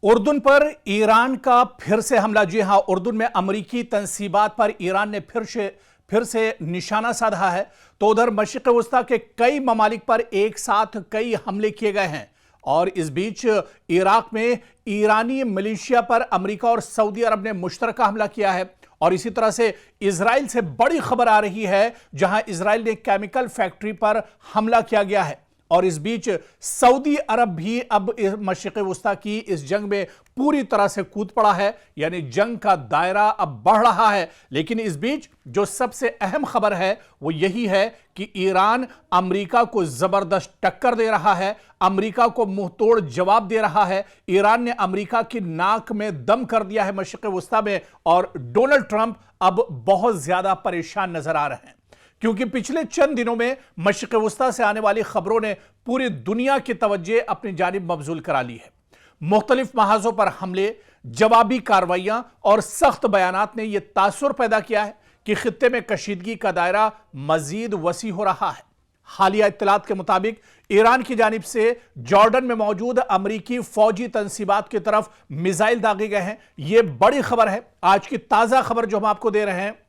उर्दुन पर ईरान का फिर से हमला। जी हां, उर्दुन में अमरीकी तंसीबात पर ईरान ने फिर से निशाना साधा है। तो उधर मशरिक़ वस्ता के कई ममालिक पर एक साथ कई हमले किए गए हैं और इस बीच इराक में ईरानी मिलिशिया पर अमेरिका और सऊदी अरब ने मुश्तरका हमला किया है। और इसी तरह से इजराइल से बड़ी खबर आ रही है, जहां इजराइल ने केमिकल फैक्ट्री पर हमला किया गया है। और इस बीच सऊदी अरब भी अब मशरिक़ वस्ता की इस जंग में पूरी तरह से कूद पड़ा है, यानी जंग का दायरा अब बढ़ रहा है। लेकिन इस बीच जो सबसे अहम खबर है वो यही है कि ईरान अमेरिका को जबरदस्त टक्कर दे रहा है, अमेरिका को मुंहतोड़ जवाब दे रहा है। ईरान ने अमेरिका की नाक में दम कर दिया है मशरिक़ वस्ता में, और डोनाल्ड ट्रंप अब बहुत ज्यादा परेशान नजर आ रहे हैं, क्योंकि पिछले चंद दिनों में मशरिक़ वस्ता से आने वाली खबरों ने पूरी दुनिया की तवज्जो अपनी जानिब मबजूल करा ली है। मुख्तलिफ महाजों पर हमले, जवाबी कार्रवाइयां और सख्त बयानात ने यह तासुर पैदा किया है कि खित्ते में कशीदगी का दायरा मजीद वसी हो रहा है। हालिया इत्तलात के मुताबिक ईरान की जानिब से जॉर्डन में मौजूद अमरीकी फौजी तंसीबात की तरफ मिसाइल दागे गए हैं। यह बड़ी खबर है। आज की ताजा खबर जो हम आपको दे रहे हैं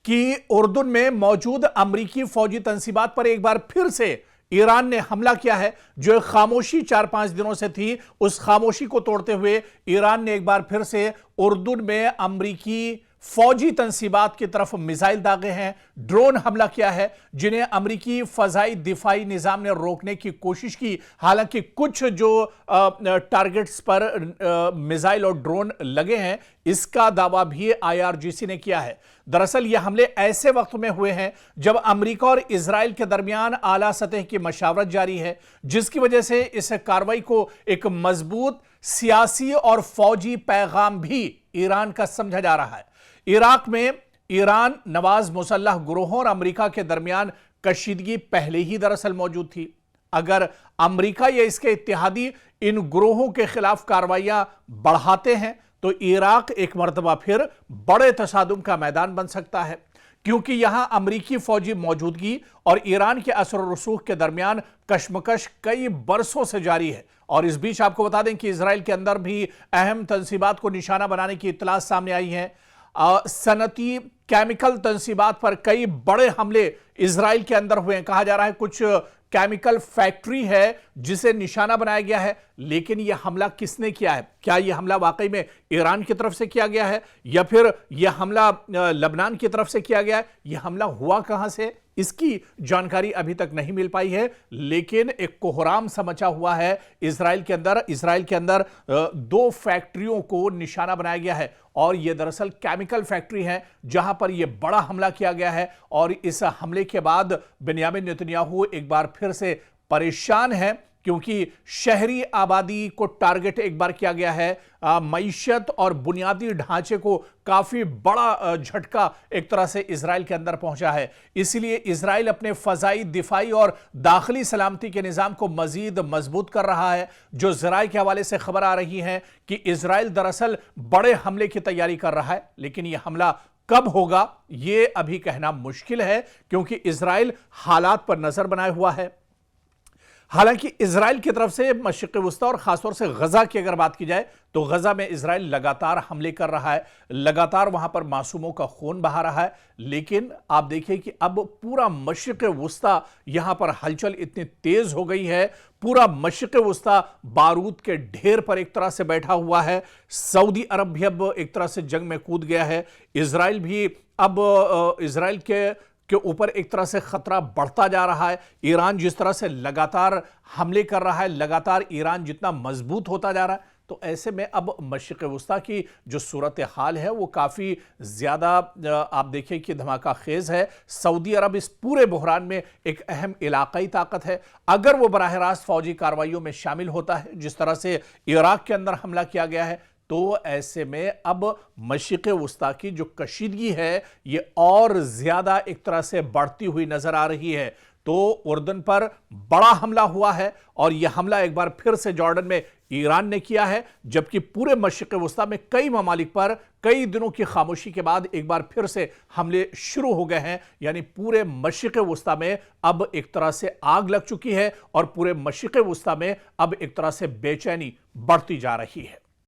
कि उर्दुन में मौजूद अमरीकी फौजी तंसीबात पर एक बार फिर से ईरान ने हमला किया है। जो खामोशी 4-5 दिनों से थी, उस खामोशी को तोड़ते हुए ईरान ने एक बार फिर से उर्दुन में अमरीकी फौजी तंसीबात की तरफ मिसाइल दागे हैं, ड्रोन हमला किया है, जिन्हें अमरीकी फजाई दिफाई निजाम ने रोकने की कोशिश की। हालांकि कुछ जो टारगेट्स पर मिसाइल और ड्रोन लगे हैं, इसका दावा भी आईआरजीसी ने किया है। दरअसल ये हमले ऐसे वक्त में हुए हैं जब अमेरिका और इजराइल के दरमियान आला सतह की मशावरत जारी है, जिसकी वजह से इस कार्रवाई को एक मजबूत सियासी और फौजी पैगाम भी ईरान का समझा जा रहा है। इराक में ईरान नवाज मुसल्लह गिरोहों और अमेरिका के दरमियान कशीदगी पहले ही दरअसल मौजूद थी। अगर अमेरिका या इसके इत्तेहादी इन गिरोहों के खिलाफ कार्रवाइयां बढ़ाते हैं तो इराक एक मर्तबा फिर बड़े तसादुम का मैदान बन सकता है, क्योंकि यहां अमरीकी फौजी मौजूदगी और ईरान के असर और रसूख के दरमियान कशमकश कई बरसों से जारी है। और इस बीच आपको बता दें कि इजराइल के अंदर भी अहम तंसीबात को निशाना बनाने की इत्तलात सामने आई है। सनती केमिकल तंसीबात पर कई बड़े हमले इजराइल के अंदर हुए हैं। कहा जा रहा है कुछ केमिकल फैक्ट्री है जिसे निशाना बनाया गया है। लेकिन यह हमला किसने किया है? क्या यह हमला वाकई में ईरान की तरफ से किया गया है या फिर यह हमला लेबनान की तरफ से किया गया है? यह हमला हुआ कहां से, इसकी जानकारी अभी तक नहीं मिल पाई है। लेकिन एक कोहराम सा मचा हुआ है इजराइल के अंदर 2 फैक्ट्रियों को निशाना बनाया गया है, और यह दरअसल केमिकल फैक्ट्री है जहां पर यह बड़ा हमला किया गया है। और इस हमले के बाद बेंयामिन नेतन्याहू एक बार फिर से परेशान है, क्योंकि शहरी आबादी को टारगेट एक बार किया गया है। मईशत और बुनियादी ढांचे को काफी बड़ा झटका एक तरह से इजराइल के अंदर पहुंचा है। इसलिए इजराइल अपने फजाई दिफाई और दाखिली सलामती के निजाम को मजीद मजबूत कर रहा है। जो जराए के हवाले से खबर आ रही है कि इजराइल दरअसल बड़े हमले की तैयारी कर रहा है, लेकिन यह हमला कब होगा यह अभी कहना मुश्किल है, क्योंकि इजराइल हालात पर नजर बनाए हुआ है। हालांकि इजराइल की तरफ से मशरिक़ वस्ता और खासतौर से गजा की अगर बात की जाए तो गजा में इजराइल लगातार हमले कर रहा है, लगातार वहां पर मासूमों का खून बहा रहा है। लेकिन आप देखिए कि अब पूरा मशरिक़ वस्ता यहां पर हलचल इतनी तेज हो गई है, पूरा मशरिक़ वस्ता बारूद के ढेर पर एक तरह से बैठा हुआ है। सऊदी अरब भी अब एक तरह से जंग में कूद गया है। इजराइल भी अब इजराइल के ऊपर एक तरह से खतरा बढ़ता जा रहा है। ईरान जिस तरह से लगातार हमले कर रहा है, लगातार ईरान जितना मजबूत होता जा रहा है, तो ऐसे में अब मशरिक़ वस्ता की जो सूरत हाल है वो काफ़ी ज़्यादा आप देखिए कि धमाका खेज है। सऊदी अरब इस पूरे बहरान में एक अहम इलाकाई ताकत है। अगर वो बराह रास्त फौजी कार्रवाइयों में शामिल होता है, जिस तरह से इराक के अंदर हमला किया गया है, तो ऐसे में अब मशरिक़ वस्ता की जो कशीदगी है ये और ज्यादा एक तरह से बढ़ती हुई नजर आ रही है। तो उर्दन पर बड़ा हमला हुआ है और यह हमला एक बार फिर से जॉर्डन में ईरान ने किया है, जबकि पूरे मशरिक़ वस्ता में कई ममालिक पर कई दिनों की खामोशी के बाद एक बार फिर से हमले शुरू हो गए हैं। यानी पूरे मशरिक़ वस्ता में अब एक तरह से आग लग चुकी है और पूरे मशरिक़ वस्ता में अब एक तरह से बेचैनी बढ़ती जा रही है।